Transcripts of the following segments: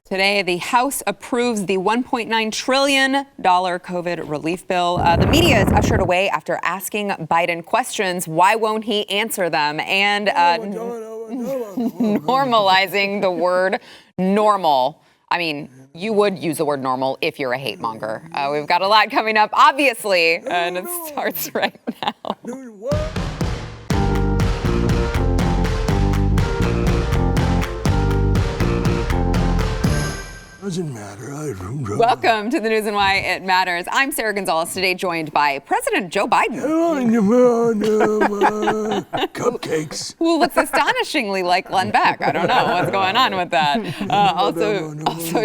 Today, the House approves the $1.9 trillion COVID relief bill. The media is ushered away after asking Biden questions. Why won't he answer them? And normalizing the word normal. I mean, you would use the word normal if you're a hate monger. We've got a lot coming up, obviously, and it starts right now. Doesn't matter. Welcome to the News and Why It Matters. I'm Sarah Gonzalez, today joined by President Joe Biden. Cupcakes. Who looks astonishingly like Glenn Beck. I don't know what's going on with that. Also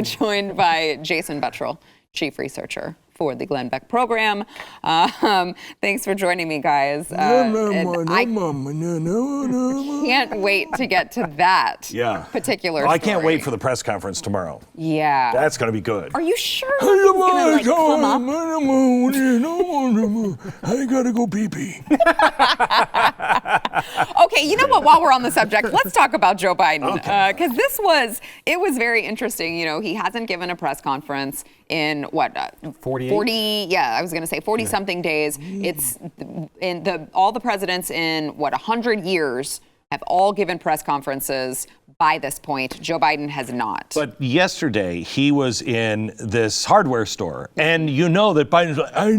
joined by Jason Buttrill, Chief Researcher for the Glenn Beck program. Thanks for joining me, guys. I can't wait to get to that particular story. I can't wait for the press conference tomorrow. Yeah. That's going to be good. Are you sure it's going to come up? I gotta go pee-pee. Okay, you know what? While we're on the subject, let's talk about Joe Biden. Because it was very interesting. You know, he hasn't given a press conference in 40 something days. It's all the presidents in 100 years have all given press conferences by this point. Joe Biden has not. But yesterday he was in this hardware store, and you know that Biden's like, I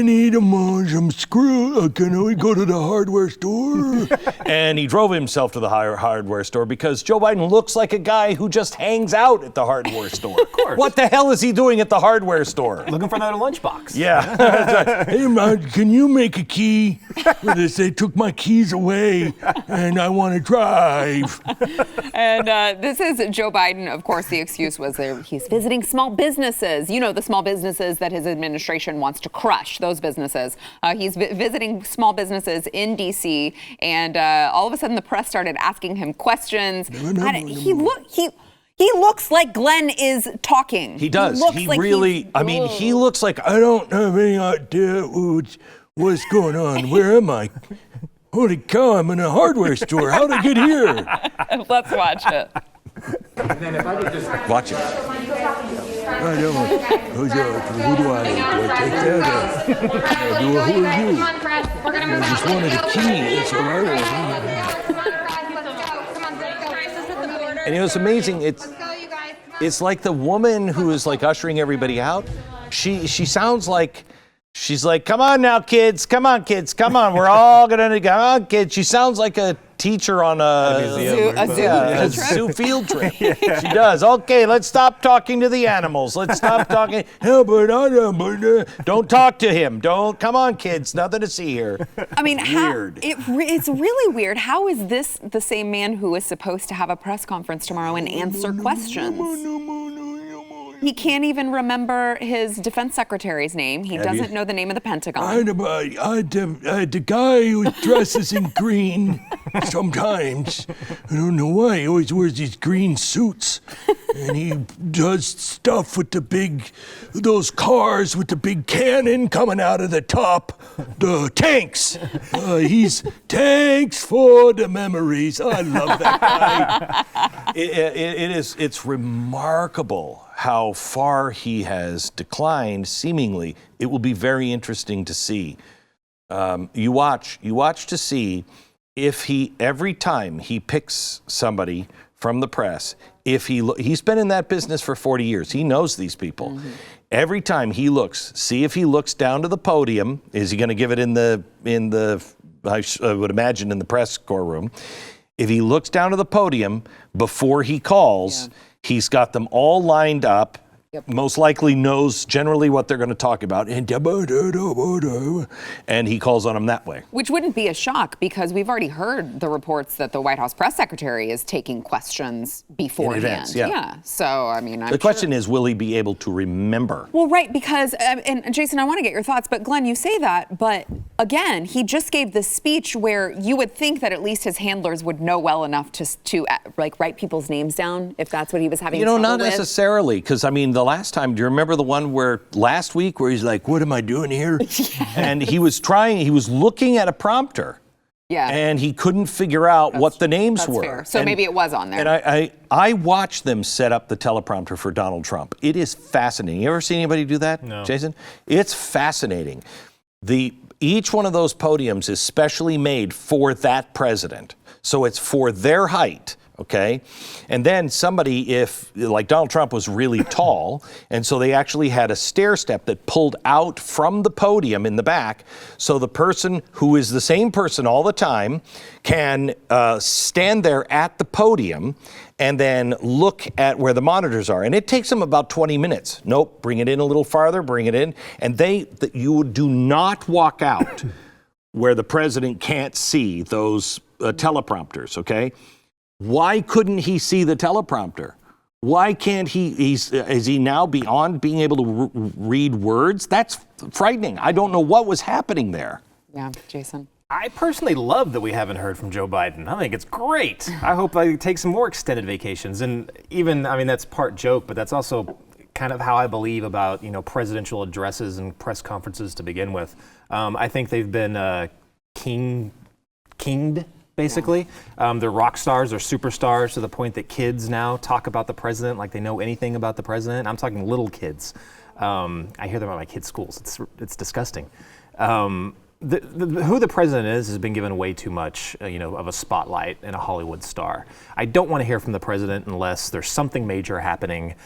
need some screw. Can we go to the hardware store? And he drove himself to the hardware store because Joe Biden looks like a guy who just hangs out at the hardware store. Of course. What the hell is he doing at the hardware store? Looking for another lunchbox. Yeah. Hey, man, can you make a key? They took my keys away, and I want to drive. And this is Joe Biden. Of course, the excuse was he's visiting small businesses. You know, the small businesses that his administration wants to crush, those businesses. He's visiting small businesses in D.C., and all of a sudden the press started asking him questions. He looks like Glenn is talking. He does. He looks like, I don't have any idea what's going on. Where am I? Holy cow, I'm in a hardware store. How'd I get here? Let's watch it. And then if I could just watch it. I don't know. Who do I take that? Who are you? I just wanted a key. It's all right. And it was amazing. It's like the woman who is like ushering everybody out. She sounds like, she's like, come on now, kids. Come on, kids. Come on. We're all going to go on, kids. She sounds like a teacher on a zoo field trip. Yeah. She does. Okay, let's stop talking to the animals. Let's stop talking. Don't talk to him. Come on, kids. Nothing to see here. I mean, weird. It's really weird. How is this the same man who is supposed to have a press conference tomorrow and answer questions? He can't even remember his defense secretary's name. He doesn't know the name of the Pentagon. The guy who dresses in green sometimes. I don't know why. He always wears these green suits. And he does stuff with those cars with the big cannon coming out of the top. The tanks. He's tanks for the memories. I love that guy. It's remarkable how far he has declined, seemingly. It will be very interesting to see. You watch to see if every time he picks somebody from the press, he's been in that business for 40 years. He knows these people. Mm-hmm. Every time he see if he looks down to the podium. Is he going to give it in the I would imagine in the press corps room. If he looks down to the podium before he calls, he's got them all lined up. Yep. Most likely knows generally what they're going to talk about, and he calls on them that way. Which wouldn't be a shock because we've already heard the reports that the White House press secretary is taking questions beforehand. In advance, So, I mean, the question is, will he be able to remember? Well, right, because, and Jason, I want to get your thoughts, but Glenn, you say that, but again, he just gave this speech where you would think that at least his handlers would know well enough to write people's names down if that's what he was having trouble with. Not necessarily, because, I mean, the last time, do you remember the one last week where he's like, what am I doing here? And he was looking at a prompter. Yeah. And he couldn't figure out what the names That's were. fair. So And- maybe it was on there. And I watched them set up the teleprompter for Donald Trump. It is fascinating. You ever seen anybody do that, No. Jason? It's fascinating. Each one of those podiums is specially made for that president. So it's for their height. Okay. And then somebody, like Donald Trump was really tall, and so they actually had a stair step that pulled out from the podium in the back. So the person who is the same person all the time can stand there at the podium and then look at where the monitors are. And it takes them about 20 minutes. Nope, bring it in a little farther, bring it in. And you do not walk out where the president can't see those teleprompters, okay? Why couldn't he see the teleprompter? Why can't he? Is he now beyond being able to read words? That's frightening. I don't know what was happening there. Yeah, Jason. I personally love that we haven't heard from Joe Biden. I think it's great. I hope I take some more extended vacations. And even, I mean, that's part joke, but that's also kind of how I believe about, presidential addresses and press conferences to begin with. I think they've been kinged. Basically, they're rock stars or superstars to the point that kids now talk about the president like they know anything about the president. I'm talking little kids. I hear them at my kids' schools. It's disgusting. Who the president is has been given way too much, of a spotlight and a Hollywood star. I don't want to hear from the president unless there's something major happening,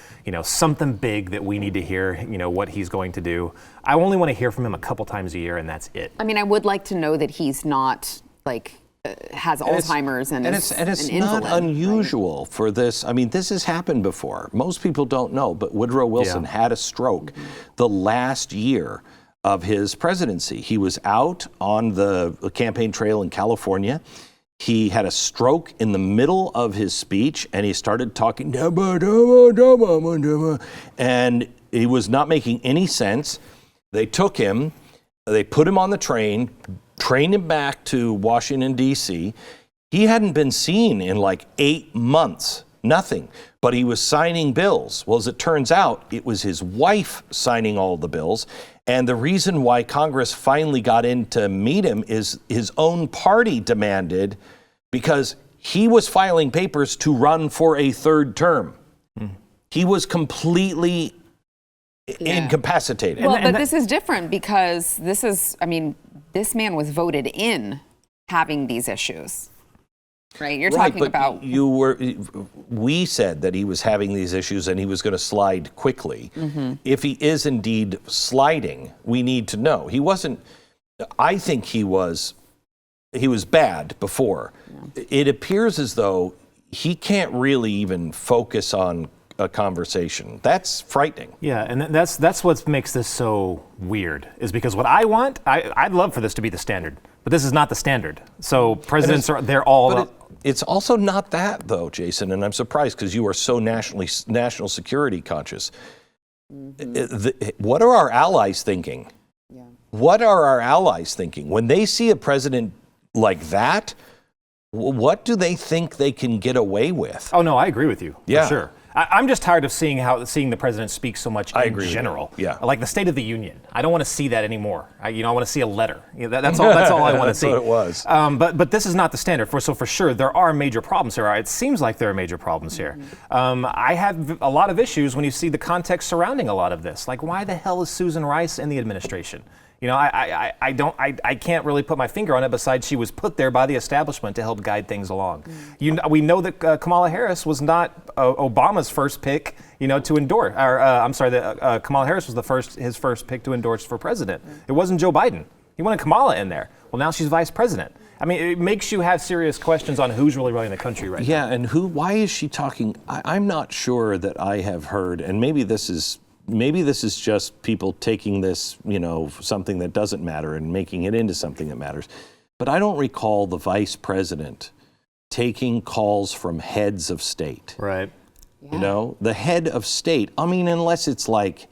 something big that we need to hear, what he's going to do. I only want to hear from him a couple times a year, and that's it. I mean, I would like to know that he's not has Alzheimer's and it's an not invalid, unusual for this. I mean, this has happened before. Most people don't know, but Woodrow Wilson had a stroke the last year of his presidency. He was out on the campaign trail in California. He had a stroke in the middle of his speech, and he started talking, and he was not making any sense. They took him, they put him on the train, trained him back to Washington, D.C. He hadn't been seen in like 8 months, nothing, but he was signing bills. Well, as it turns out, it was his wife signing all the bills. And the reason why Congress finally got in to meet him is his own party demanded, because he was filing papers to run for a third term. He was completely incapacitated. Well, but this is different because this man was voted in having these issues, right? You're talking about. We said that he was having these issues and he was going to slide quickly. If he is indeed sliding, we need to know. He wasn't. I think he was bad before. It appears as though he can't really even focus on a conversation. That's frightening. Yeah, and that's what makes this so weird, is because what I want, I'd love for this to be the standard, but this is not the standard. So presidents they're all. It's also not that, though, Jason, and I'm surprised because you are so national security conscious. What are our allies thinking? What are our allies thinking when they see a president like that? What do they think they can get away with? Oh no, I agree with you. Yeah. For sure. I'm just tired of seeing the president speak so much in general. Yeah. Like the State of the Union. I don't want to see that anymore. I want to see a letter. That's all I want to see. That's what it was. But this is not the standard. So for sure, there are major problems here. It seems like there are major problems here. I have a lot of issues when you see the context surrounding a lot of this. Like, why the hell is Susan Rice in the administration? I can't really put my finger on it, besides she was put there by the establishment to help guide things along. We know that Kamala Harris was not Obama's first pick, to endorse. Kamala Harris was his first pick to endorse for president. It wasn't Joe Biden. He wanted Kamala in there. Well, now she's vice president. I mean, it makes you have serious questions on who's really running the country right now. Yeah, and why is she talking? I'm not sure that I have heard, and maybe this is just people taking this, something that doesn't matter and making it into something that matters. But I don't recall the vice president taking calls from heads of state. Right. Yeah. The head of state. I mean, unless it's like,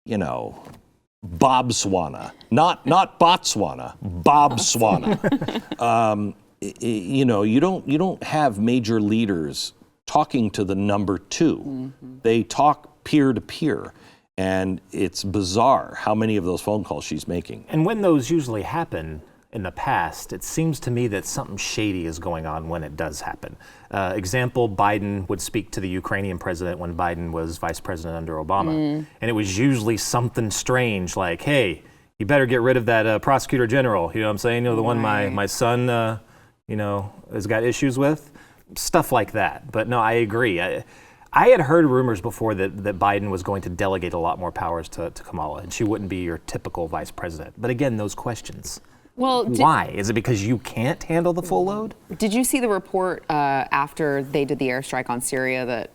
Botswana, not Botswana, Botswana. You don't have major leaders talking to the number two. They talk peer to peer. And it's bizarre how many of those phone calls she's making. And when those usually happen, in the past, it seems to me that something shady is going on when it does happen. Example, Biden would speak to the Ukrainian president when Biden was vice president under Obama. And it was usually something strange like, hey, you better get rid of that prosecutor general. You know what I'm saying? You know, the one my son, has got issues with. Stuff like that. But no, I agree. I had heard rumors before that Biden was going to delegate a lot more powers to Kamala, and she wouldn't be your typical vice president. But again, those questions. Well, why? Is it because you can't handle the full load? Did you see the report after they did the airstrike on Syria that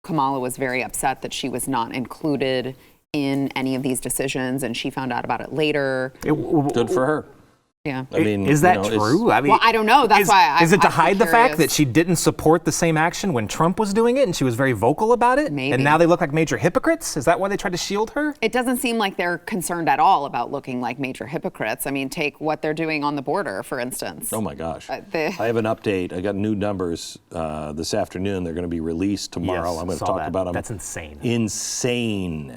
Kamala was very upset that she was not included in any of these decisions, and she found out about it later? Good for her. Yeah. I mean, is that true? I mean, well, I don't know. That's why. Is it to hide the fact curious. that she didn't support the same action when Trump was doing it, and she was very vocal about it? Maybe. And now they look like major hypocrites? Is that why they tried to shield her? It doesn't seem like they're concerned at all about looking like major hypocrites. I mean, take what they're doing on the border, for instance. Oh my gosh. I have an update. I got new numbers this afternoon. They're going to be released tomorrow. Yes, I'm going to saw talk that. about them. That's insane. Insane.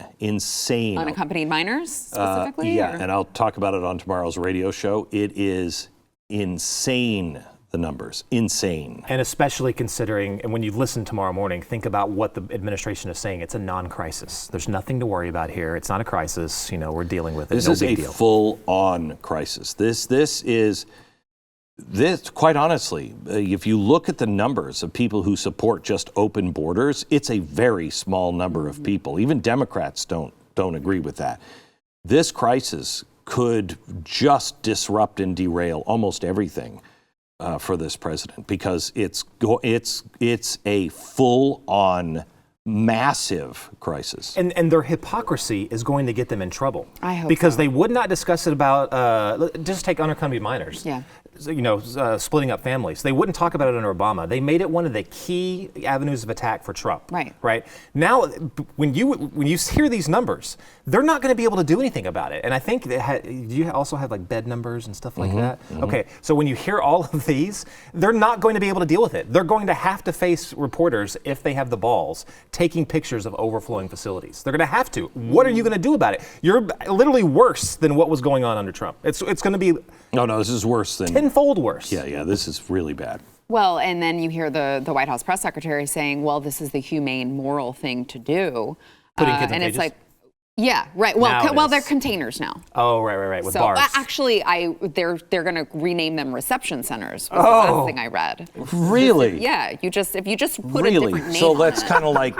Unaccompanied minors, specifically? Yeah, and I'll talk about it on tomorrow's radio show. It is insane, the numbers. Insane. And especially considering, and when you listen tomorrow morning, think about what the administration is saying. It's a non-crisis. There's nothing to worry about here. It's not a crisis. We're dealing with it. This no is big a deal. full-on crisis. This, quite honestly, if you look at the numbers of people who support just open borders, it's a very small number of people. Even Democrats don't agree with that. This crisis could just disrupt and derail almost everything for this president, because it's a full-on massive crisis. And their hypocrisy is going to get them in trouble. I hope because so. they would not discuss it about, just take unaccompanied minors. Yeah. Splitting up families. They wouldn't talk about it under Obama. They made it one of the key avenues of attack for Trump. Right. Now, when you hear these numbers, they're not going to be able to do anything about it. And I think you also have like bed numbers and stuff like that. Okay, so when you hear all of these, they're not going to be able to deal with it. They're going to have to face reporters, if they have the balls, taking pictures of overflowing facilities. They're going to have to. What are you going to do about it? You're literally worse than what was going on under Trump. It's going to be No, this is worse than tenfold worse. Yeah, this is really bad. Well, and then you hear the White House press secretary saying, well, this is the humane, moral thing to do. Putting kids in and cages? it's like, yeah, right. Well, Now it they're is. containers now. Oh, right, with So bars. actually, they're going to rename them reception centers. Was the last thing I read. Really? Yeah, if you just put a different Really? name So on that's it. kind of like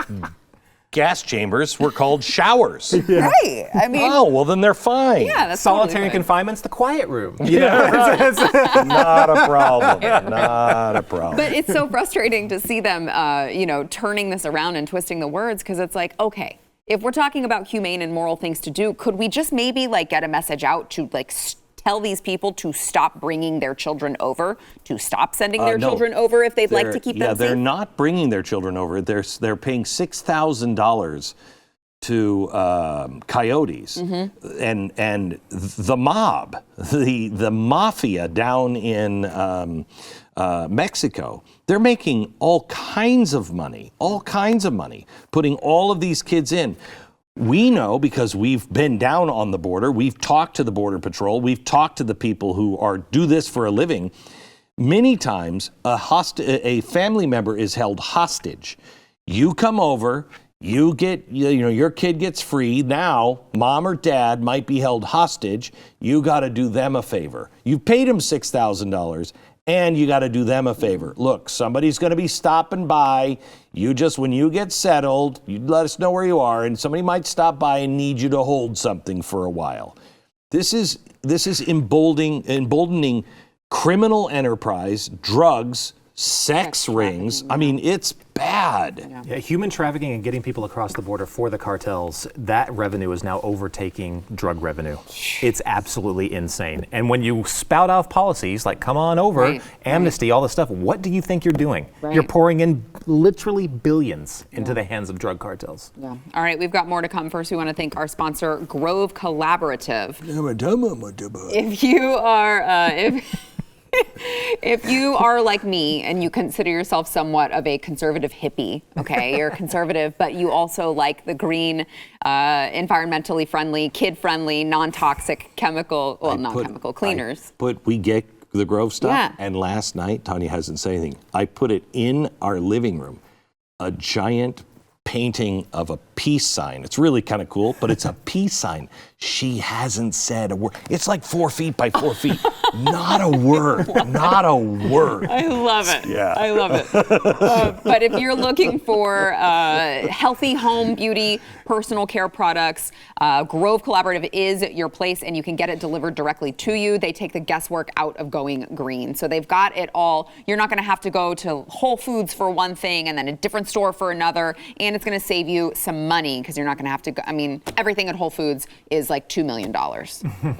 gas chambers were called showers. Right. I mean, Oh, well then they're fine. yeah, that's Solitary totally fine. confinement's the quiet room. Not a problem. Not a problem. But it's so frustrating to see them, turning this around and twisting the words, because it's like, okay, if we're talking about humane and moral things to do, could we just maybe get a message out to tell these people to stop bringing their children over, to stop sending their No. children over if they'd like to keep them Yeah, they're safe? not bringing their children over. They're paying $6,000 to coyotes, and the mob, the mafia down in Mexico. They're making all kinds of money, putting all of these kids in. We know, because we've been down on the border, we've talked to the Border Patrol, we've talked to the people who do this for a living. Many times, a family member is held hostage. You come over, you get, your kid gets free. Now, mom or dad might be held hostage. You got to do them a favor. You've paid them $6,000. And you got to do them a favor. Look, somebody's going to be stopping by. When you get settled, you let us know where you are, and somebody might stop by and need you to hold something for a while. This is emboldening criminal enterprise, drugs, sex rings. I mean, it's bad. Yeah, human trafficking and getting people across the border for the cartels, that revenue is now overtaking drug revenue. It's absolutely insane. And when you spout off policies like come on over, amnesty, all this stuff, what do you think you're doing? Right. You're pouring in literally billions into the hands of drug cartels. Yeah. All right, we've got more to come. First, we want to thank our sponsor, Grove Collaborative. If you are, If you are like me and you consider yourself somewhat of a conservative hippie, okay, you're conservative, but you also like the green, environmentally friendly, kid-friendly, non-toxic chemical cleaners. We get the Grove stuff, Yeah. and last night, Tanya hasn't said anything. I put it in our living room, a giant painting of a peace sign. It's really kind of cool, but it's a peace sign. She hasn't said a word. It's like 4 feet by 4 feet. Not a word. Not a word. I love it. Yeah. I love it. But if you're looking for healthy home beauty, personal care products, Grove Collaborative is your place, and you can get it delivered directly to you. They take the guesswork out of going green. So they've got it all. You're not going to have to go to Whole Foods for one thing and then a different store for another. And it's going to save you some money because you're not going to have to go. I mean, everything at Whole Foods is like $2 million.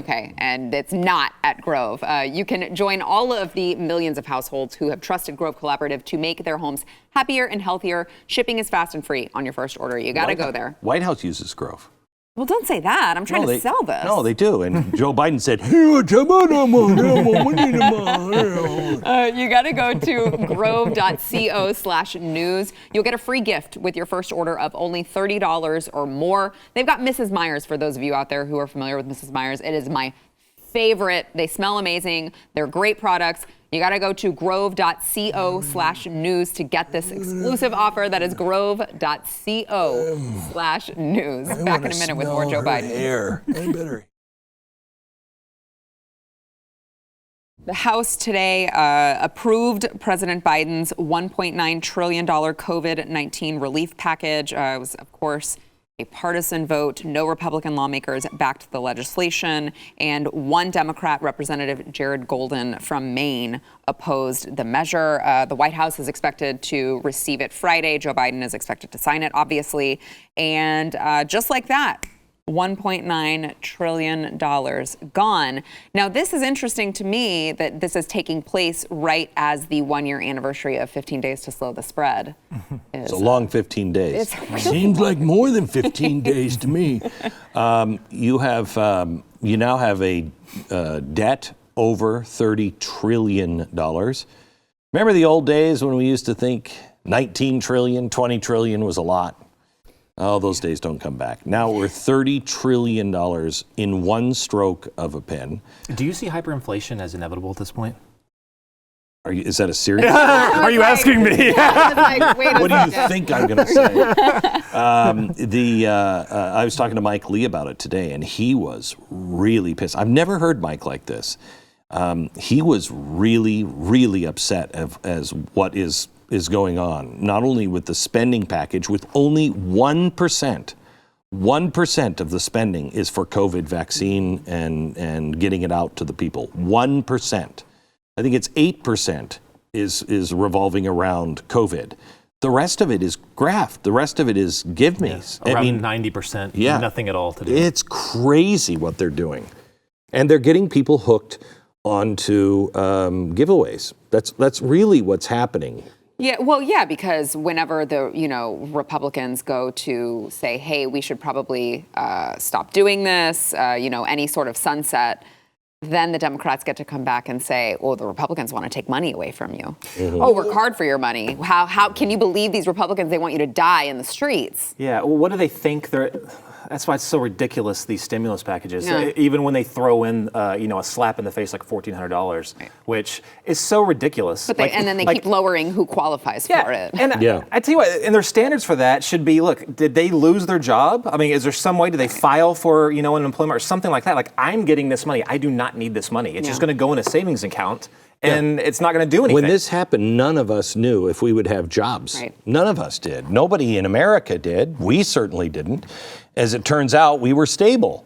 Okay. And it's not at Grove. You can join all of the millions of households who have trusted Grove Collaborative to make their homes happier and healthier. Shipping is fast and free on your first order. You got to go there. White House uses Grove. Well, don't say that. I'm trying to sell this. No, they do. And Joe Biden said, you got to go to grove.co/news. You'll get a free gift with your first order of only $30 or more. They've got Mrs. Meyer's for those of you out there who are familiar with Mrs. Meyer's. It is my favorite. They smell amazing. They're great products. You got to go to grove.co/news to get this exclusive offer. That is grove.co/news. Back in a minute with more Joe Biden. Hair. I better. The House today approved President Biden's $1.9 trillion COVID-19 relief package. It was, of course, a partisan vote. No Republican lawmakers backed the legislation, and one Democrat, Representative Jared Golden from Maine, opposed the measure. The White House is expected to receive it Friday. Joe Biden is expected to sign it, obviously. And just like that, $1.9 trillion gone. Now, this is interesting to me that this is taking place right as the 1-year anniversary of 15 Days to Slow the Spread. It's a long 15 days. It's really Seems like more than 15 days to me. You now have a debt over $30 trillion. Remember the old days when we used to think 19 trillion, 20 trillion was a lot? Oh, those days don't come back. Now we're $30 trillion in one stroke of a pen. Do you see hyperinflation as inevitable at this point? Is that a serious? Are you asking me? What do you think I'm going to say? I was talking to Mike Lee about it today, and he was really pissed. I've never heard Mike like this. He was really, really upset as what is going on, not only with the spending package, with only 1% of the spending is for COVID vaccine and getting it out to the people. 1%. I think it's 8% is revolving around COVID. The rest of it is graft. The rest of it is give me. Yeah, around 90%. Yeah, nothing at all to do. It's crazy what they're doing. And they're getting people hooked onto giveaways. That's really what's happening. Yeah, well, yeah, because whenever the Republicans go to say, hey, we should probably stop doing this, any sort of sunset, then the Democrats get to come back and say, well, the Republicans want to take money away from you. Mm-hmm. Oh, work hard for your money. How can you believe these Republicans? They want you to die in the streets. Yeah, well, what do they think they're... That's why it's so ridiculous, these stimulus packages. Yeah. Even when they throw in, a slap in the face like $1,400, right, which is so ridiculous. But and then they keep lowering who qualifies for it. And I tell you what, and their standards for that should be, look, did they lose their job? I mean, is there some way, do they file for, unemployment or something like that? Like, I'm getting this money. I do not need this money. It's just going to go in a savings account. And it's not going to do anything. When this happened, none of us knew if we would have jobs. Right. None of us did. Nobody in America did. We certainly didn't. As it turns out, we were stable.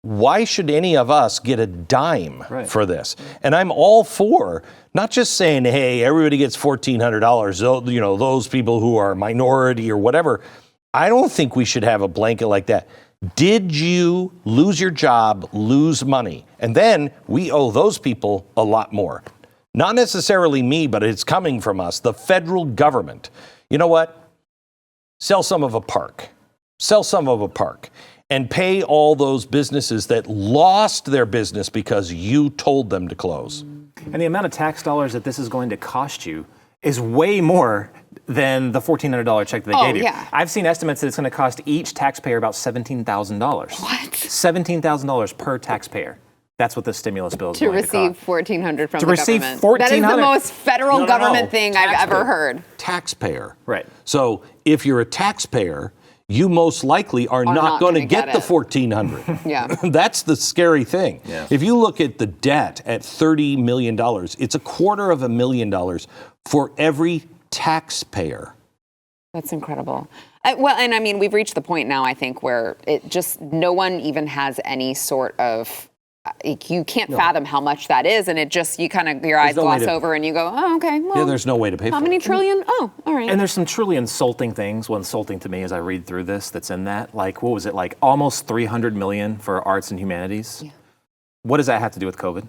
Why should any of us get a dime for this? And I'm all for not just saying, hey, everybody gets $1,400, those people who are minority or whatever. I don't think we should have a blanket like that. Did you lose your job, lose money? And then we owe those people a lot more. Not necessarily me, but it's coming from us, the federal government. You know what? Sell some of a park. Sell some of a park and pay all those businesses that lost their business because you told them to close. And the amount of tax dollars that this is going to cost you is way more than the $1,400 check that they gave you. Yeah. I've seen estimates that it's going to cost each taxpayer about $17,000. What? $17,000 per taxpayer. That's what this stimulus bill is To going to cost. receive $1,400 from To the receive government. $1,400. That is the most federal government thing I've Taxpayer. ever heard. Taxpayer. Right. So if you're a taxpayer, you most likely are not going to gonna get the it. $1,400. Yeah. That's the scary thing. Yeah. If you look at the debt at $30 million, it's $250,000 for every taxpayer. That's incredible. Well, and I mean, we've reached the point now, I think, where it just no one even has any sort of. You can't fathom how much that is, and it just your eyes no way gloss to- over, and you go, oh, okay. Well, Yeah, there's no way to pay how for many it. trillion? Oh, all right. And there's some truly insulting things. Well, insulting to me as I read through this that's in that. Like, what was it? Like almost $300 million for arts and humanities. Yeah. What does that have to do with COVID?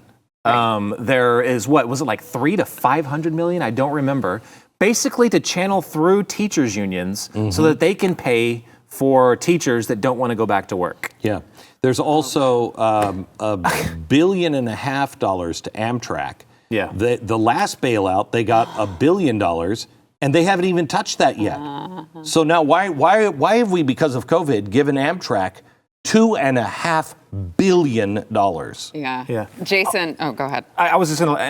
There is what was it like $300 to $500 million? I don't remember. Basically, to channel through teachers' unions so that they can pay for teachers that don't want to go back to work. Yeah. There's also $1.5 billion to Amtrak. Yeah. The last bailout, they got $1 billion, and they haven't even touched that yet. So now why have we, because of COVID, given Amtrak $2.5 billion? Yeah. Yeah. Jason, go ahead. I was just going to,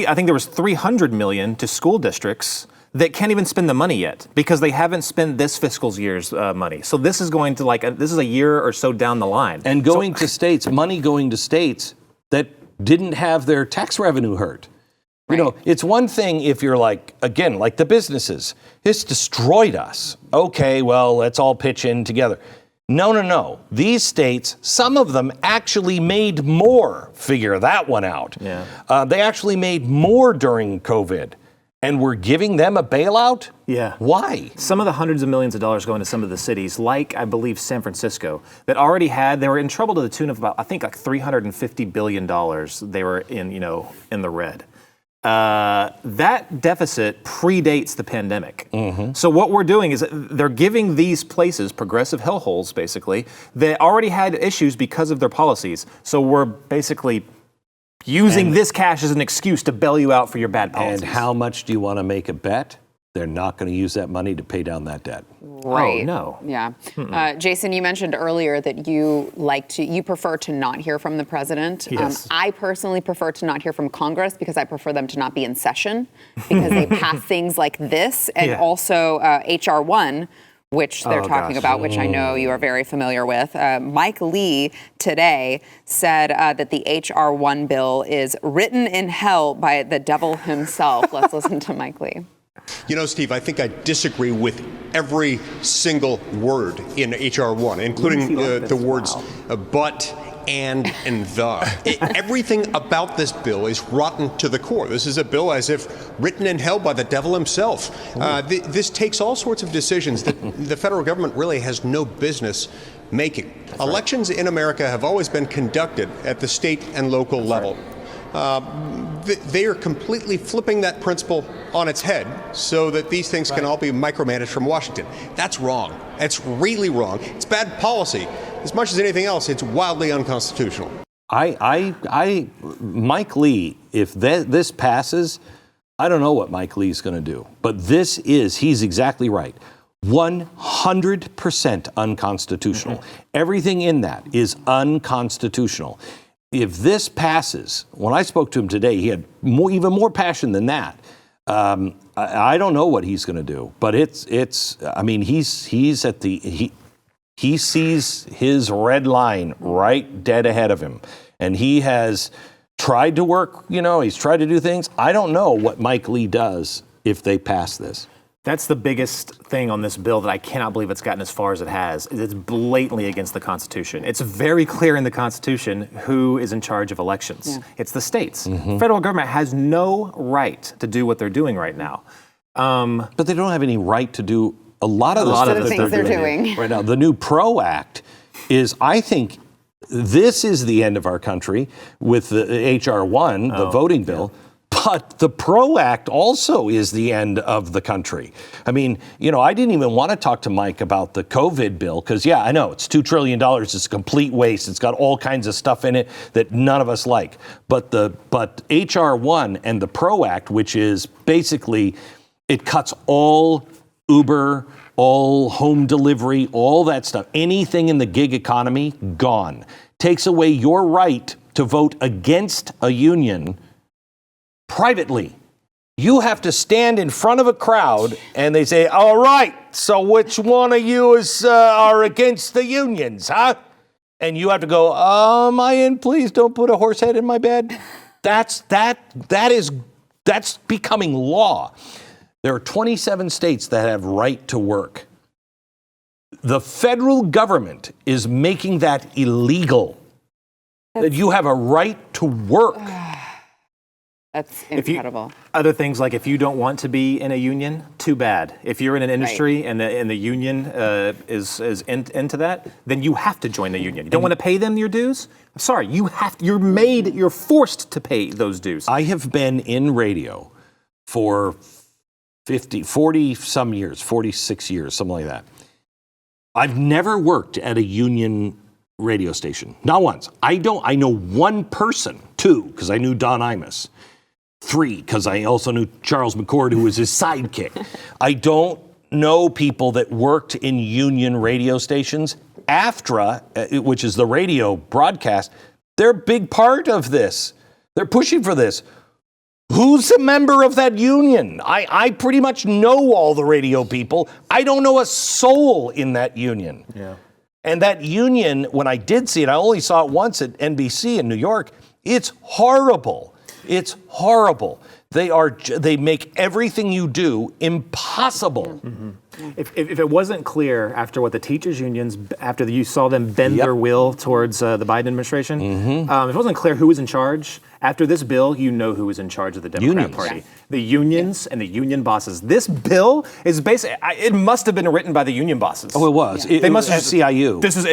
I think there was $300 million to school districts that can't even spend the money yet because they haven't spent this fiscal year's money. So this is going to this is a year or so down the line. And going to states, money going to states that didn't have their tax revenue hurt. You know, it's one thing if you're like the businesses, it's destroyed us. Okay, well, let's all pitch in together. No. These states, some of them actually made more. Figure that one out. Yeah. They actually made more during COVID. And we're giving them a bailout? Yeah. Why? Some of the hundreds of millions of dollars going to some of the cities, like I believe San Francisco, that already they were in trouble to the tune of about, I think, like $350 billion. They were in the red. That deficit predates the pandemic. So what we're doing is they're giving these places progressive hellholes, basically, that already had issues because of their policies. So we're basically using this cash as an excuse to bail you out for your bad policies. And how much do you want to make a bet? They're not going to use that money to pay down that debt. Right. Oh, no. Yeah. Jason, you mentioned earlier that you prefer to not hear from the president. Yes. I personally prefer to not hear from Congress because I prefer them to not be in session because they pass things like this and also H.R. 1, which they're talking about, which I know you are very familiar with. Mike Lee today said that the H.R. 1 bill is written in hell by the devil himself. Let's listen to Mike Lee. You know, Steve, I think I disagree with every single word in H.R. 1, including the words but, and the. Everything about this bill is rotten to the core. This is a bill as if written in hell by the devil himself. This takes all sorts of decisions that the federal government really has no business making. Elections in America have always been conducted at the state and local level. They are completely flipping that principle on its head so that these things can all be micromanaged from Washington. That's wrong. That's really wrong. It's bad policy. As much as anything else, it's wildly unconstitutional. Mike Lee, if this passes, I don't know what Mike Lee's going to do. But he's exactly right. 100% unconstitutional. Everything in that is unconstitutional. If this passes, when I spoke to him today, he had even more passion than that. I don't know what he's going to do, but he sees his red line right dead ahead of him, and he has tried to work. He's tried to do things. I don't know what Mike Lee does if they pass this. That's the biggest thing on this bill that I cannot believe it's gotten as far as it has. It's blatantly against the Constitution. It's very clear in the Constitution who is in charge of elections. Yeah. It's the states. The federal government has no right to do what they're doing right now. But they don't have any right to do a lot of the things they're doing right now. The new PRO Act is, I think, this is the end of our country with the H.R. 1, the voting bill. But the PRO Act also is the end of the country. I mean, I didn't even want to talk to Mike about the COVID bill because, I know it's $2 trillion. It's a complete waste. It's got all kinds of stuff in it that none of us like. But H.R. 1 and the PRO Act, which is basically, it cuts all Uber, all home delivery, all that stuff, anything in the gig economy, gone. Takes away your right to vote against a union privately. You have to stand in front of a crowd and they say, all right, so which one of you are against the unions, huh? And you have to go, Mayan, please don't put a horse head in my bed. That's becoming law. There are 27 states that have right to work. The federal government is making that illegal. That you have a right to work. That's incredible. Other things like if you don't want to be in a union, too bad. If you're in an industry and the union is into that, then you have to join the union. You don't want to pay them your dues? I'm sorry, you're forced to pay those dues. I have been in radio for 40 some years, 46 years, something like that. I've never worked at a union radio station. Not once. I know one person, 2, because I knew Don Imus. 3, because I also knew Charles McCord, who was his sidekick. I don't know people that worked in union radio stations. AFTRA, which is the radio broadcast, they're a big part of this. They're pushing for this. Who's a member of that union? I pretty much know all the radio people. I don't know a soul in that union. Yeah. And that union, when I did see it, I only saw it once at NBC in New York. It's horrible. It's horrible. They make everything you do impossible. Mm-hmm. If it wasn't clear after what the teachers unions, after you saw them bend their will towards the Biden administration, if it wasn't clear who was in charge, after this bill, you know who was in charge of the Democrat Party. Yes. The unions and the union bosses. This bill is basically, it must have been written by the union bosses. Oh, it was. They must have SEIU. This is,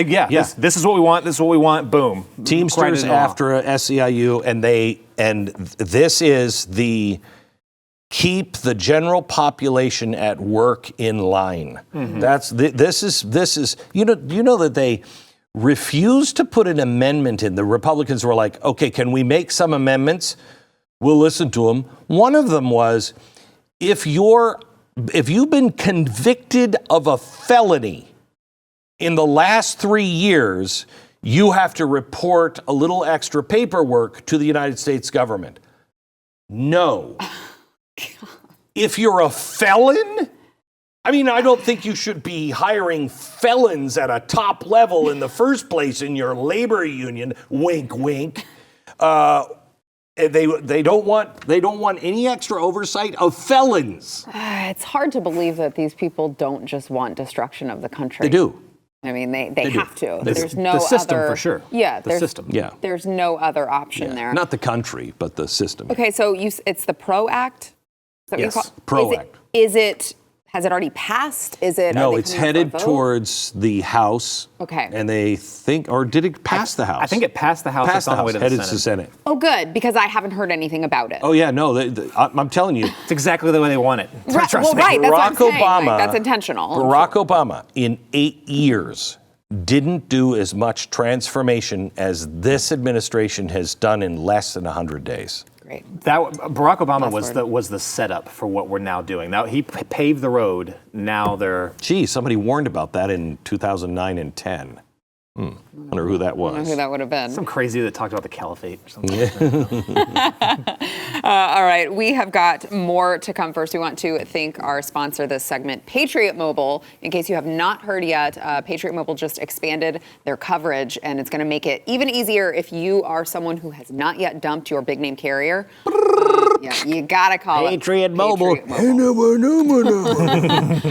This is what we want. This is what we want. Boom. Teamsters after SEIU, and this is the keep the general population at work in line. Mm-hmm. This is you know that they refused to put an amendment in. The Republicans were like, okay, can we make some amendments? We'll listen to them. One of them was, if you've been convicted of a felony in the last 3 years, you have to report a little extra paperwork to the United States government. No. If you're a felon, I mean, I don't think you should be hiring felons at a top level in the first place in your labor union. Wink, wink. They don't want any extra oversight of felons. It's hard to believe that these people don't just want destruction of the country. They do. I mean, they have to. There's no the system other, for sure. Yeah, the system. Yeah. There's no other option there. Not the country, but the system. Okay, so it's the PRO Act? Is that what you call it? PRO Act. Has it already passed? No, it's headed towards the House. Okay. And they think, or did it pass the House? I think it passed the House. Passed the House, headed to to the Senate. Oh, good, because I haven't heard anything about it. Oh, yeah, no, I'm telling you. It's exactly the way they want it. Right, Trust me. right, that's what I'm saying. Obama, Like, that's intentional. Barack Obama, in 8 years, didn't do as much transformation as this administration has done in less than 100 days. Great. Barack Obama was the setup for what we're now doing. Now he paved the road. Now they're. Gee, somebody warned about that in 2009 and 10. Wonder who that was. I don't know who that would have been. Some crazy that talked about the caliphate or something. All right, we have got more to come. First, we want to thank our sponsor this segment, Patriot Mobile. In case you have not heard yet, Patriot Mobile just expanded their coverage, and it's going to make it even easier if you are someone who has not yet dumped your big name carrier. Yeah, you gotta call Patriot it Mobile. Patriot Mobile.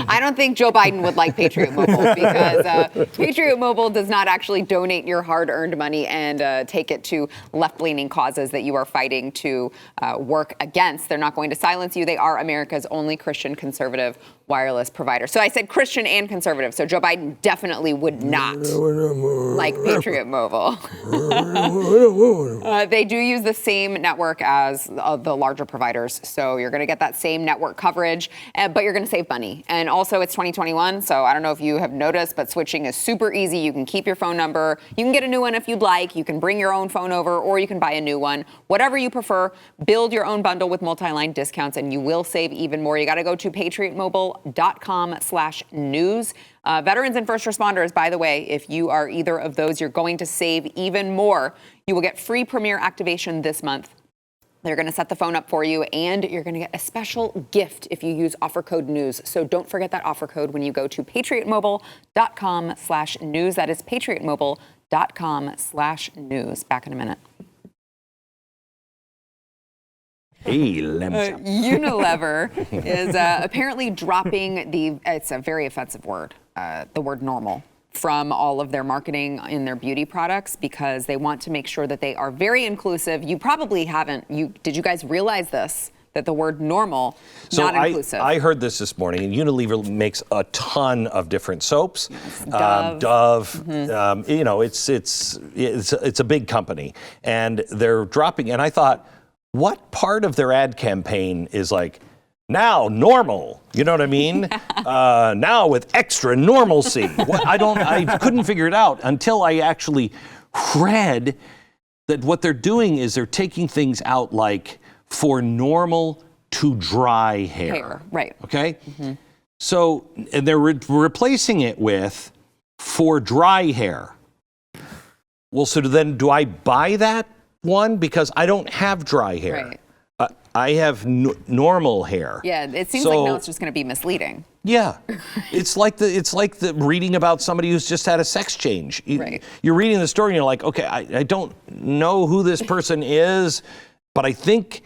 I don't think Joe Biden would like Patriot Mobile because Patriot Mobile does not actually donate your hard-earned money and take it to left-leaning causes that you are fighting to work against. They're not going to silence you. They are America's only Christian conservative wireless provider. So I said Christian and conservative. So Joe Biden definitely would not like Patriot Mobile. They do use the same network as the larger providers. So you're going to get that same network coverage, but you're going to save money. And also it's 2021. So I don't know if you have noticed, but switching is super easy. You can keep your phone number. You can get a new one if you'd like. You can bring your own phone over, or you can buy a new one. Whatever you prefer, build your own bundle with multi-line discounts, and you will save even more. You got to go to patriotmobile.com/news. Veterans and first responders, by the way, if you are either of those, you're going to save even more. You will get free Premier activation this month. They're going to set the phone up for you, and you're going to get a special gift if you use offer code NEWS. So don't forget that offer code when you go to patriotmobile.com/news. That is patriotmobile.com/news. Back in a minute. Unilever is apparently dropping it's a very offensive word, the word normal, from all of their marketing in their beauty products because they want to make sure that they are very inclusive. You probably haven't. Did you guys realize this? That the word normal, not inclusive. I heard this morning, and Unilever makes a ton of different soaps. Yes, Dove. It's a big company, and they're dropping. And I thought, what part of their ad campaign is like, now normal? You know what I mean? Now with extra normalcy. I couldn't figure it out until I actually read that what they're doing is they're taking things out like for normal to dry hair. Right. Okay? Mm-hmm. So, and they're replacing it with for dry hair. Well, so then do I buy that one? Because I don't have dry hair. Right. I have normal hair. Yeah, it seems like now it's just going to be misleading. Yeah, it's like the reading about somebody who's just had a sex change. Right. You're reading the story and you're like, okay, I don't know who this person is, but I think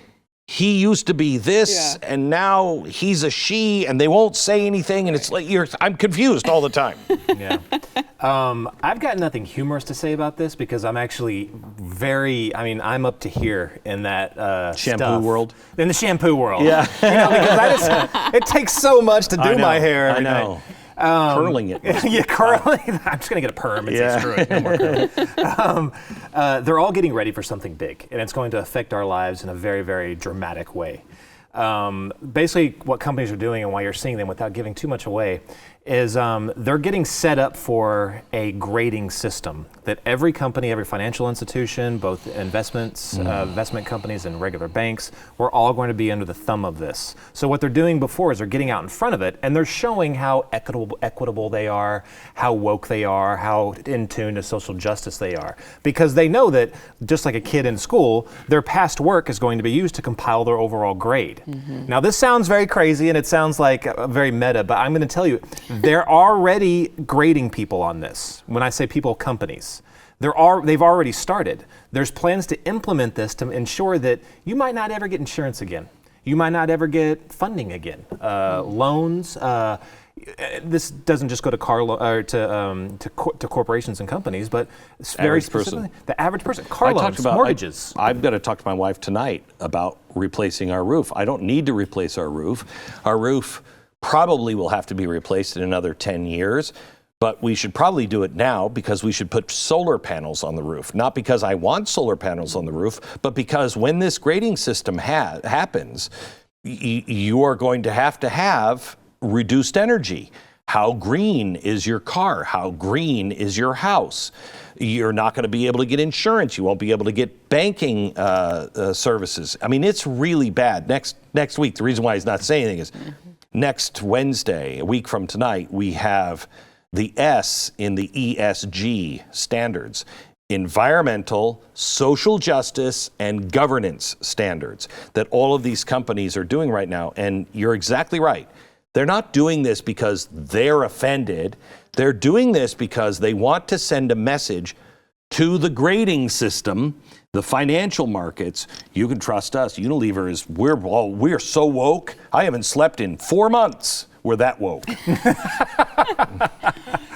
he used to be this, and now he's a she, and they won't say anything, and it's like I'm confused all the time. Yeah. I've got nothing humorous to say about this because I'm actually I'm up to here in that shampoo world. In the shampoo world. Yeah. Because it takes so much to do my hair every night. Curling it. Yeah, curling. I'm just going to get a perm and say, screw it, no more curling. They're all getting ready for something big, and it's going to affect our lives in a very, very dramatic way. Basically, what companies are doing and why you're seeing them without giving too much away is they're getting set up for a grading system that every company, every financial institution, both investment companies and regular banks, we're all going to be under the thumb of this. So what they're doing before is they're getting out in front of it and they're showing how equitable they are, how woke they are, how in tune to social justice they are. Because they know that just like a kid in school, their past work is going to be used to compile their overall grade. Mm-hmm. Now this sounds very crazy and it sounds like very meta, but I'm going to tell you, they're already grading people on this. When I say people, companies. They've already started. There's plans to implement this to ensure that you might not ever get insurance again. You might not ever get funding again. Loans. This doesn't just go to to corporations and companies, but it's very specifically the average person. Car loans, mortgages. I've got to talk to my wife tonight about replacing our roof. I don't need to replace our roof. Our roof probably will have to be replaced in another 10 years, but we should probably do it now because we should put solar panels on the roof. Not because I want solar panels on the roof, but because when this grading system happens, you are going to have reduced energy. How green is your car? How green is your house? You're not going to be able to get insurance. You won't be able to get banking services. I mean, it's really bad. Next week, the reason why he's not saying anything is next Wednesday, a week from tonight, we have the S in the ESG standards. Environmental, social justice, and governance standards that all of these companies are doing right now. And you're exactly right. They're not doing this because they're offended. They're doing this because they want to send a message to the grading system, the financial markets. You can trust us. Unilever we're so woke. I haven't slept in 4 months. We're that woke.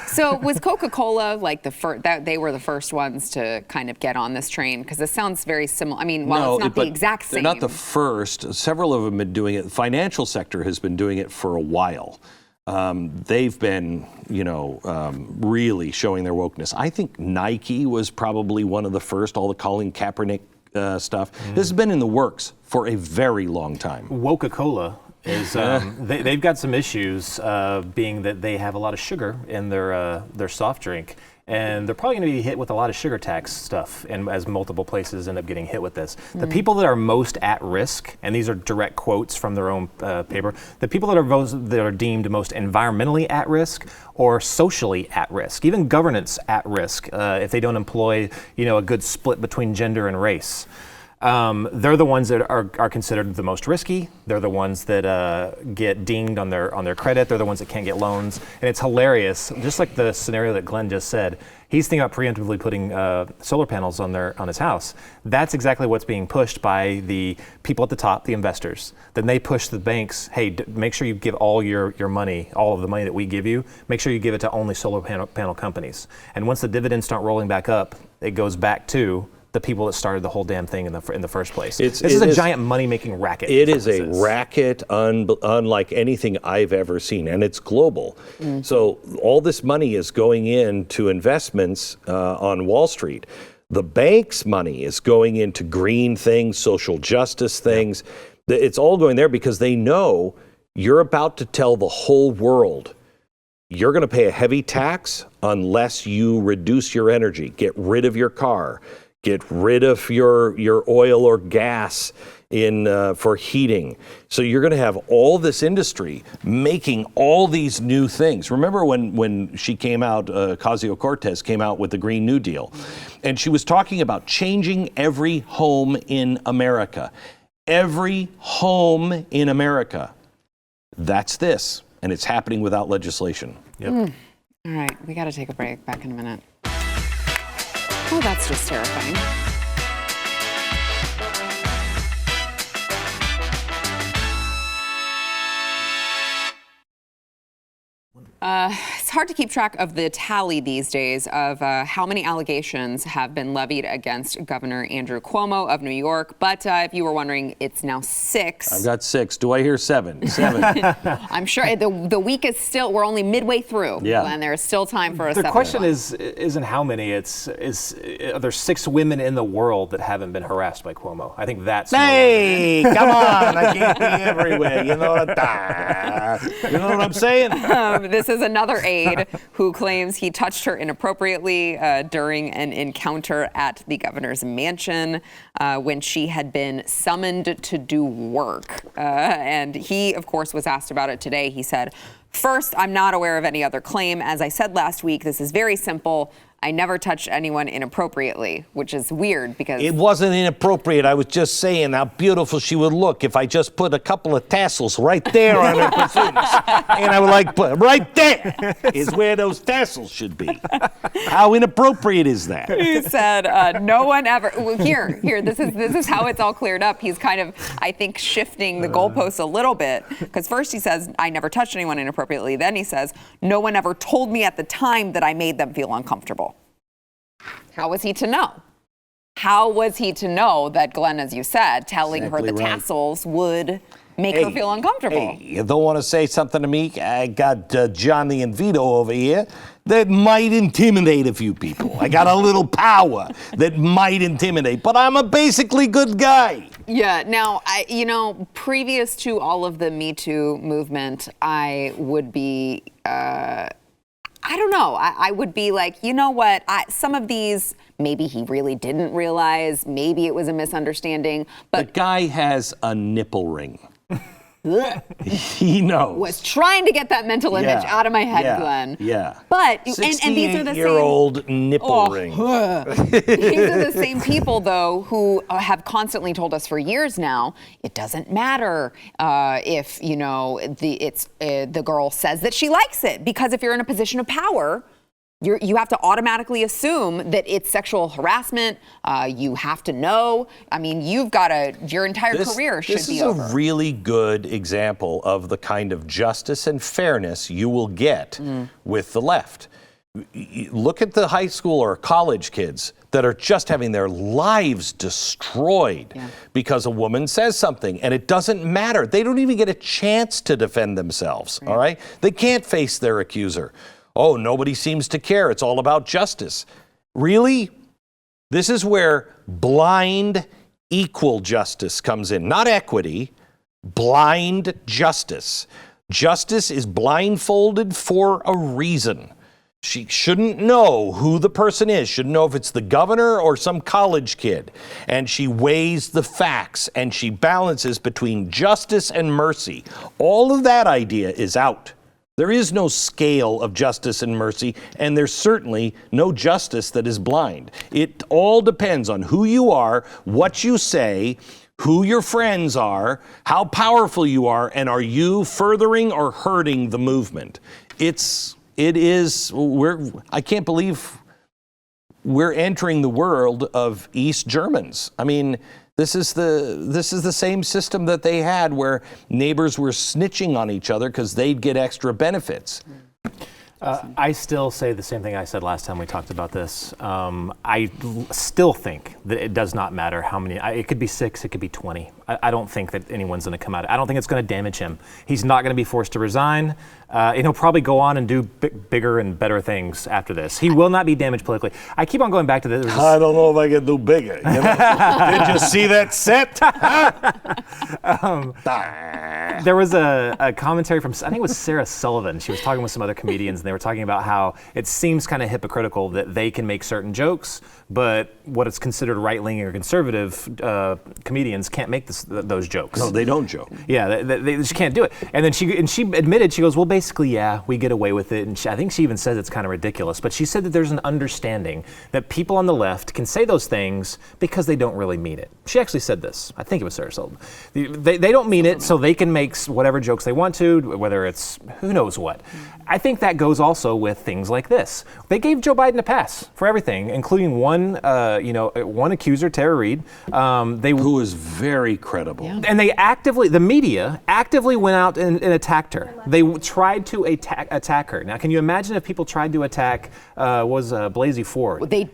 So was Coca-Cola like they were the first ones to kind of get on this train? Because it sounds very similar. I mean, it's not the exact same. They're not the first. Several of them have been doing it. The financial sector has been doing it for a while. They've been, really showing their wokeness. I think Nike was probably one of the first, all the Colin Kaepernick stuff. This has been in the works for a very long time. Coca-Cola is, they've got some issues, being that they have a lot of sugar in their soft drink. And they're probably going to be hit with a lot of sugar tax stuff, and as multiple places end up getting hit with this. The people that are most at risk, and these are direct quotes from their own paper, the people that are deemed most environmentally at risk or socially at risk, even governance at risk, if they don't employ, a good split between gender and race. They're the ones that are considered the most risky. They're the ones that get dinged on their credit. They're the ones that can't get loans. And it's hilarious, just like the scenario that Glenn just said. He's thinking about preemptively putting solar panels on his house. That's exactly what's being pushed by the people at the top, the investors. Then they push the banks, hey, make sure you give all your money, all of the money that we give you, make sure you give it to only solar panel companies. And once the dividends start rolling back up, it goes back to the people that started the whole damn thing in the first place. This is a giant money-making racket. It is a racket unlike anything I've ever seen, and it's global. So all this money is going into investments on Wall Street. The bank's money is going into green things, social justice things. It's all going there because they know you're about to tell the whole world you're going to pay a heavy tax unless you reduce your energy, get rid of your car, get rid of your oil or gas for heating. So you're going to have all this industry making all these new things. Remember when she came out, Ocasio-Cortez came out with the Green New Deal, and she was talking about changing every home in America. Every home in America. That's this, and it's happening without legislation. Yep. All right, we got to take a break. Back in a minute. Oh, that's just terrifying. It's hard to keep track of the tally these days of how many allegations have been levied against Governor Andrew Cuomo of New York. But if you were wondering, it's now 6. I've got 6. Do I hear 7? 7. I'm sure the week is still, we're only midway through. Yeah. And there's still time for a 7th. The question isn't how many, are there 6 women in the world that haven't been harassed by Cuomo? I think that's Hey, come on, I can't be everywhere. You know what I'm saying? This is another aide who claims he touched her inappropriately during an encounter at the governor's mansion when she had been summoned to do work. And he, of course, was asked about it today. He said, "First, I'm not aware of any other claim. As I said last week, this is very simple. I never touched anyone inappropriately," which is weird because it wasn't inappropriate. I was just saying how beautiful she would look if I just put a couple of tassels right there on her pursuits. And I would like put right there is where those tassels should be. How inappropriate is that? He said, "No one ever." Well, here. This is how it's all cleared up. He's kind of, I think, shifting the goalposts a little bit because first he says, "I never touched anyone inappropriately." Then he says, "No one ever told me at the time that I made them feel uncomfortable." How was he to know? How was he to know that Glenn, as you said, telling her the tassels would make her feel uncomfortable? Hey, you don't want to say something to me? I got John the Invito over here that might intimidate a few people. I got a little power that might intimidate, but I'm a basically good guy. Yeah. Now, previous to all of the Me Too movement, I would be, I don't know. I would be like, you know what? Some of these, maybe he really didn't realize. Maybe it was a misunderstanding. But the guy has a nipple ring. He knows. Was trying to get that mental image out of my head, Glenn. Yeah. But and these are the same 68-year-old nipple ring. These are the same people, though, who have constantly told us for years now, it doesn't matter if the girl says that she likes it, because if you're in a position of power, you have to automatically assume that it's sexual harassment. You have to know. I mean, your entire career should be over. This is a really good example of the kind of justice and fairness you will get with the left. look at the high school or college kids that are just having their lives destroyed because a woman says something, and it doesn't matter. They don't even get a chance to defend themselves, all right? They can't face their accuser. Oh, nobody seems to care. It's all about justice. Really? This is where blind equal justice comes in, not equity, blind justice. Justice is blindfolded for a reason. She shouldn't know who the person is, shouldn't know if it's the governor or some college kid. And she weighs the facts and she balances between justice and mercy. All of that idea is out. There is no scale of justice and mercy, and there's certainly no justice that is blind. It all depends on who you are, what you say, who your friends are, how powerful you are, and are you furthering or hurting the movement? I can't believe we're entering the world of East Germans. I mean, this is the same system that they had where neighbors were snitching on each other because they'd get extra benefits. I still say the same thing I said last time we talked about this. I still think that it does not matter how many. It could be 6, it could be 20. I don't think that anyone's going to come out. I don't think it's going to damage him. He's not going to be forced to resign. And he'll probably go on and do bigger and better things after this. He will not be damaged politically. I keep on going back to this. I don't know if I can do bigger. You know? Did you see that set? There was a commentary from, I think it was Sarah Sullivan. She was talking with some other comedians, and they were talking about how it seems kind of hypocritical that they can make certain jokes, but what is considered right-leaning or conservative comedians can't make those jokes. No, they don't joke. Yeah, they just can't do it. And then she admitted, she goes, well, basically, yeah, we get away with it. And I think she even says it's kind of ridiculous. But she said that there's an understanding that people on the left can say those things because they don't really mean it. She actually said this. I think it was Sarah Sullivan. They don't mean it, so they can make whatever jokes they want to, whether it's who knows what. I think that goes also with things like this. They gave Joe Biden a pass for everything, including one accuser, Tara Reid. Who is very credible. Yeah. And the media actively went out and attacked her. They tried to attack her. Now, can you imagine if people tried to attack Blasey Ford? They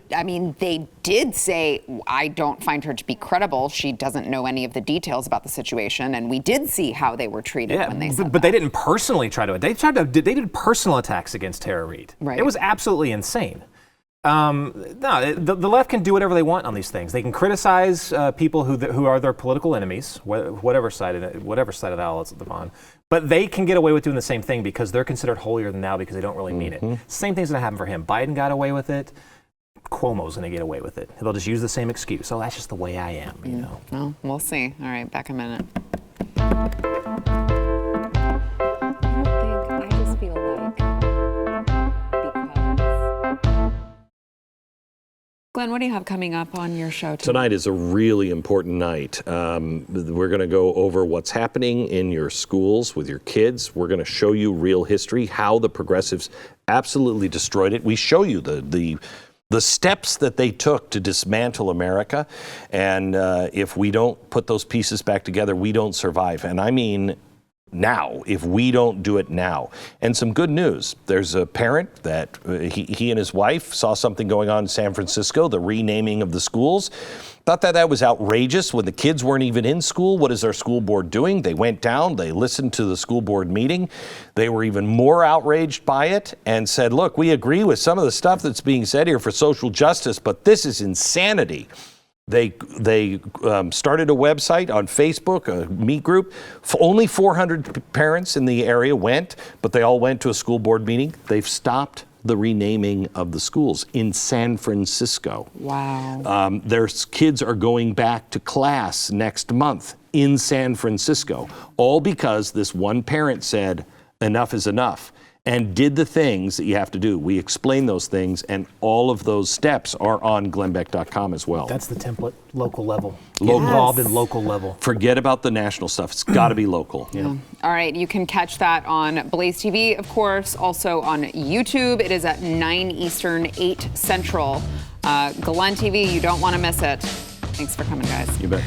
did say, I don't find her to be credible. She doesn't know any of the details about the situation, and we did see how they were treated when they said but they didn't personally try to. They did personal attacks against Tara Reid. Right. It was absolutely insane. The left can do whatever they want on these things. They can criticize people who are their political enemies, whatever side of the aisle it's on. But they can get away with doing the same thing because they're considered holier than thou because they don't really mean it. Same thing's going to happen for him. Biden got away with it. Cuomo's going to get away with it. They'll just use the same excuse. Oh, that's just the way I am, you know. Well, we'll see. All right, back a minute. I just feel like because... Glenn, what do you have coming up on your show Tonight is a really important night. We're going to go over what's happening in your schools with your kids. We're going to show you real history, how the progressives absolutely destroyed it. We show you the steps that they took to dismantle America. And if we don't put those pieces back together, we don't survive. And I mean now, if we don't do it now. And some good news. There's a parent that he and his wife saw something going on in San Francisco, the renaming of the schools. Thought that was outrageous when the kids weren't even in school. What is our school board doing? They went down, they listened to the school board meeting. They were even more outraged by it and said, look, we agree with some of the stuff that's being said here for social justice, but this is insanity. They started a website on Facebook, a meet group. Only 400 parents in the area went, but they all went to a school board meeting. They've stopped the renaming of the schools in San Francisco. Wow. Their kids are going back to class next month in San Francisco, all because this one parent said, enough is enough, and did the things that you have to do. We explain those things, and all of those steps are on glennbeck.com as well. That's the template, local level. Local. Get involved in local level. Forget about the national stuff. It's got to be local. Yeah. All right, you can catch that on BlazeTV, of course, also on YouTube. It is at 9 Eastern, 8 Central. Glenn TV, you don't want to miss it. Thanks for coming, guys. You bet.